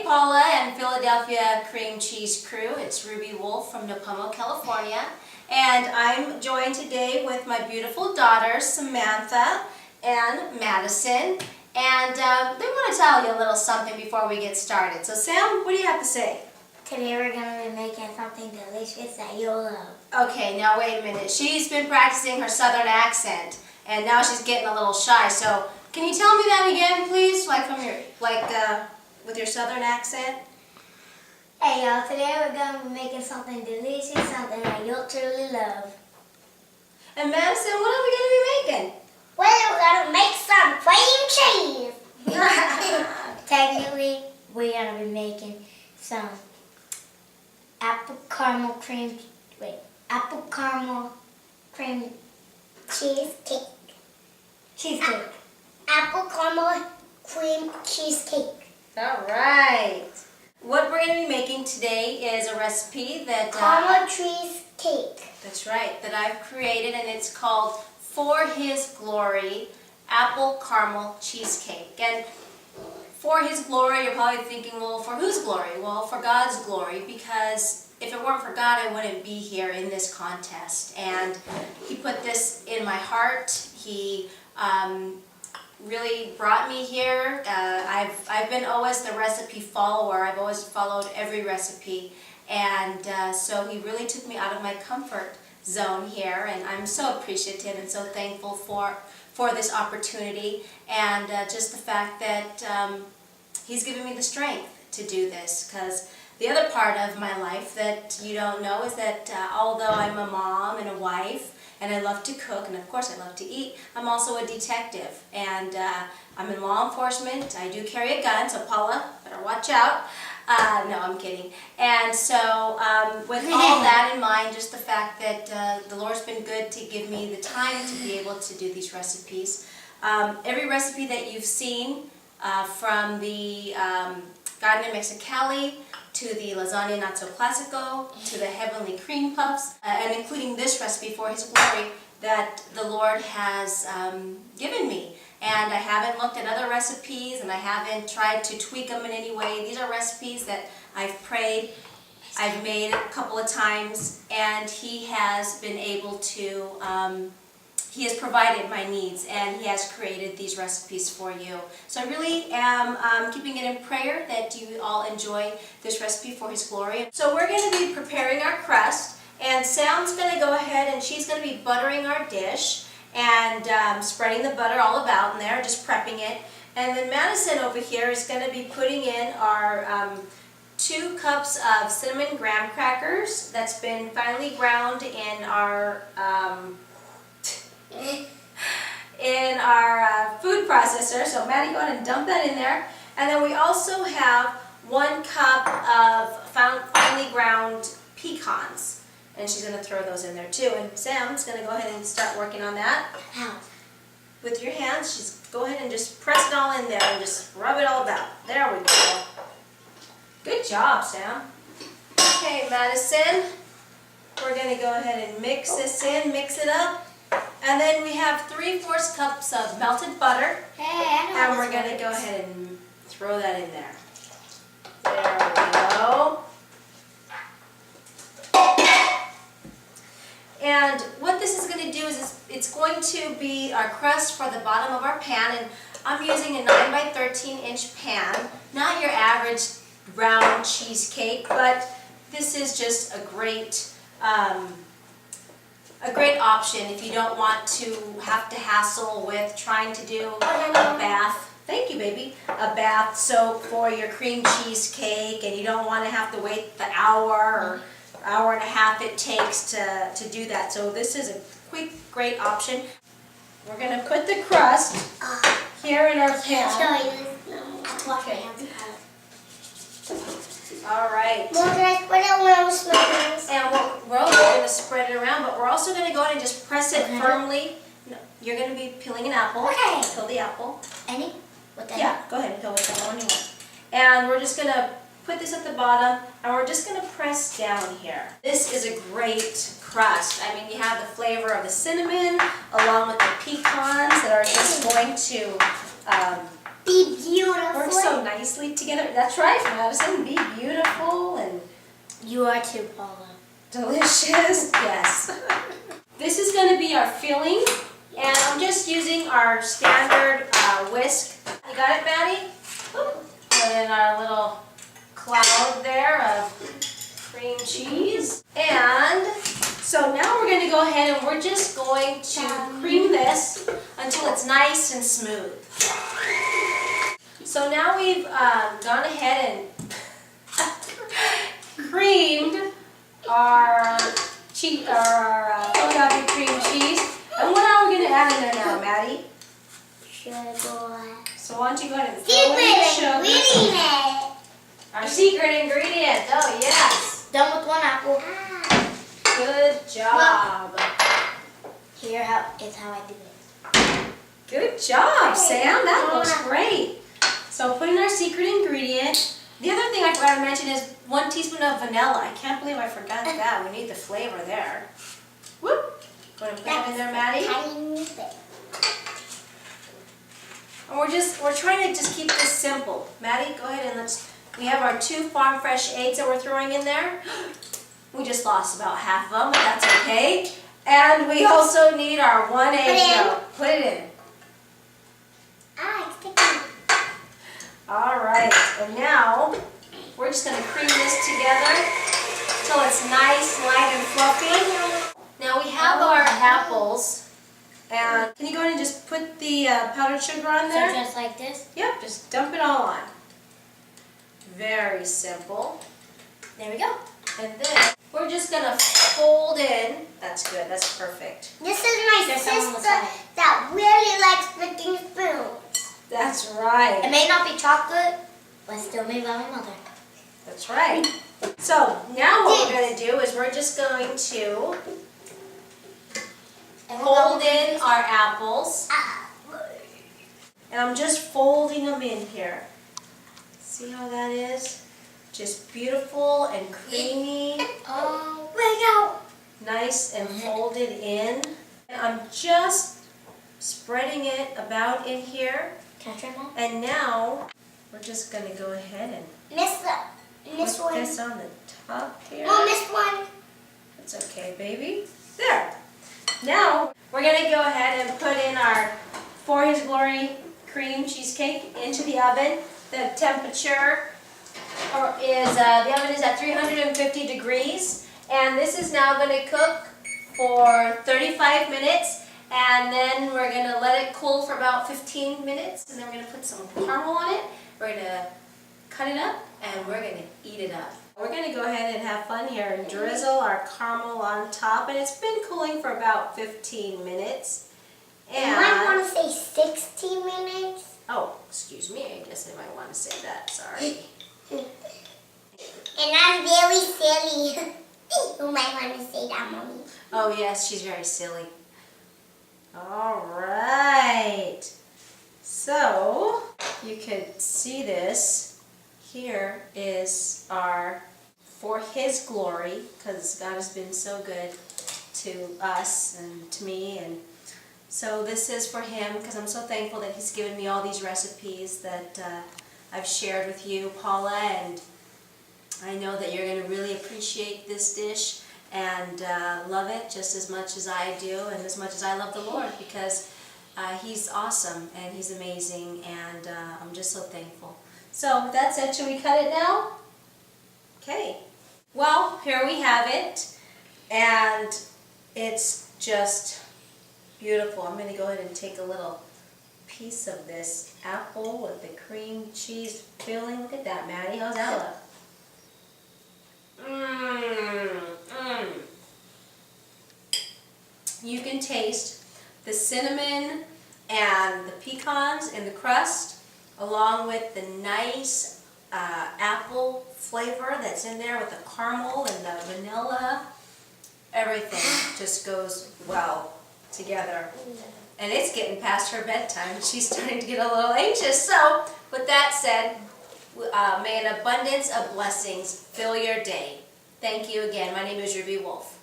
Paula and Philadelphia Cream Cheese Crew. It's Ruby Wolf from Napomo, California. And I'm joined today with my beautiful daughters, Samantha and Madison. And they want to tell you a little something before we get started. So Sam, what do you have to say? Today we're going to be making something delicious that you'll love. Okay, now wait a minute. She's been practicing her southern accent, and now she's getting a little shy. So can you tell me that again, please? Like from your, with your southern accent? Hey y'all, today we're going to be making something delicious, something that you'll truly love. And Madison, what are we going to be making? Well, we're going to make some cream cheese. Technically, we're going to be making some apple caramel cream cheesecake. Cheesecake. Apple caramel cream cheesecake. All right. What we're going to be making today is a recipe that Caramel cheesecake. That's right, that I've created, and it's called For His Glory Apple Caramel Cheesecake. And for His glory, you're probably thinking, well, for whose glory? Well, for God's glory, because if it weren't for God, I wouldn't be here in this contest. And He put this in my heart. He really brought me here. I've been always the recipe follower. I've always followed every recipe. And so He really took me out of my comfort zone here. And I'm so appreciative and so thankful for this opportunity. And just the fact that He's given me the strength to do this. Because the other part of my life that you don't know is that although I'm a mom and a wife, and I love to cook, and of course I love to eat, I'm also a detective. And I'm in law enforcement. I do carry a gun, so Paula, better watch out. No, I'm kidding. And so with all that in mind, just the fact that the Lord's been good to give me the time to be able to do these recipes. Every recipe that you've seen, from the Garden Mexicali, to the lasagna not so classico, to the heavenly cream puffs, and including this recipe for His glory that the Lord has given me. And I haven't looked at other recipes, and I haven't tried to tweak them in any way. These are recipes that I've prayed, I've made a couple of times, and He has been able to, He has provided my needs, and He has created these recipes for you. So I really am keeping it in prayer that you all enjoy this recipe for His glory. So we're going to be preparing our crust, and Sam's going to go ahead and she's going to be buttering our dish and spreading the butter all about in there, just prepping it. And then Madison over here is going to be putting in our 2 cups of cinnamon graham crackers that's been finely ground in our food processor. So Maddie, go ahead and dump that in there. And then we also have 1 cup of finely ground pecans. And she's going to throw those in there too. And Sam's going to go ahead and start working on that. How? With your hands, just go ahead and just press it all in there and just rub it all about. There we go. Good job, Sam. Okay, Madison, we're going to go ahead and mix this in, mix it up. And then we have 3/4 cups of melted butter. Hey, And we're going to go ahead and throw that in there. There we go. And what this is going to do is it's going to be our crust for the bottom of our pan. And I'm using a 9 by 13 inch pan. Not your average round cheesecake, but this is just a great option if you don't want to have to hassle with trying to do a bath. Thank you, baby. A bath soak for your cream cheesecake, and you don't want to have to wait the hour or hour and a half it takes to do that. So this is a quick, great option. We're going to put the crust here in our pan. Okay. All right. Well, can I spread it around with my And we're also going to spread it around, but we're also going to go ahead and just press it firmly. No, you're going to be peeling an apple. Okay. Peel the apple. Any? What the Yeah, go ahead and peel whichever one you want. And we're just going to put this at the bottom, and we're just going to press down here. This is a great crust. I mean, you have the flavor of the cinnamon along with the pecans that are just going to Be beautiful. Work so nicely together. That's right, Madison. Be beautiful and You are too, Paula. delicious. Yes. This is going to be our filling, and I'm just using our standard whisk. You got it, Maddie? Put in our little cloud there of cream cheese. And so now we're going to go ahead and we're just going to cream this until it's nice and smooth. So now we've gone ahead and creamed our Philadelphia cream cheese. And what are we going to add in there now, Maddie? Sugar. So why don't you go ahead and throw in the sugar. Ingredient. Our secret ingredient. Oh, yes. Done with one apple. Good job. Here is how I do it. Good job, Sam. That looks great. So put in our secret ingredient. The other thing I forgot to mention is 1 teaspoon of vanilla. I can't believe I forgot that. We need the flavor there. Whoop. Go ahead and put that in there, Maddie. Tiny bit. And we're trying to just keep this simple. Maddie, go ahead and we have our 2 farm fresh eggs that we're throwing in there. We just lost about half of them, but that's okay. And we also need our 1 egg yolk. Put it in. Ah, it's sticky. All right, and now we're just going to cream this together until it's nice, light, and fluffy. Now we have our apples, and can you go ahead and just put the powdered sugar on there? So just like this? Yep, just dump it all on. Very simple. There we go. And then we're just going to fold in. That's good, that's perfect. This is my sister that really likes licking spoons. That's right. It may not be chocolate, but still made by my mother. That's right. So now what we're going to do is we're just going to fold in our apples. And I'm just folding them in here. See how that is? Just beautiful and creamy. Oh, wait out. Nice and folded in. And I'm just spreading it about in here. Can I try, Mom? And now we're just going to go ahead and Miss put one. this on the top here. Mom, miss one. It's okay, baby. There. Now we're going to go ahead and put in our For His Glory cream cheesecake into the oven. The temperature the oven is at 350 degrees, and this is now going to cook for 35 minutes, and then we're going to let it cool for about 15 minutes, and then we're going to put some caramel on it. We're going to cut it up, and we're going to eat it up. We're going to go ahead and have fun here and drizzle our caramel on top, and it's been cooling for about 15 minutes. And You might want to say 60 minutes. oh, excuse me, I guess I might want to say that, sorry. And I'm very silly. You might want to say that, Mommy. Oh yes, she's very silly. All right. So, you could see this. Here is our For His Glory, because God has been so good to us and to me. And so this is for Him, because I'm so thankful that He's given me all these recipes that I've shared with you, Paula, and I know that you're going to really appreciate this dish and love it just as much as I do and as much as I love the Lord, because He's awesome and He's amazing, and I'm just so thankful. So with that said, should we cut it now? Okay. Well, here we have it, and it's just beautiful. I'm going to go ahead and take a little piece of this apple with the cream cheese filling. Look at that, Maddie. How's that look? You can taste the cinnamon and the pecans in the crust, along with the nice apple flavor that's in there with the caramel and the vanilla. Everything just goes well together. And it's getting past her bedtime. She's starting to get a little anxious. So, with that said, may an abundance of blessings fill your day. Thank you again. My name is Ruby Wolf.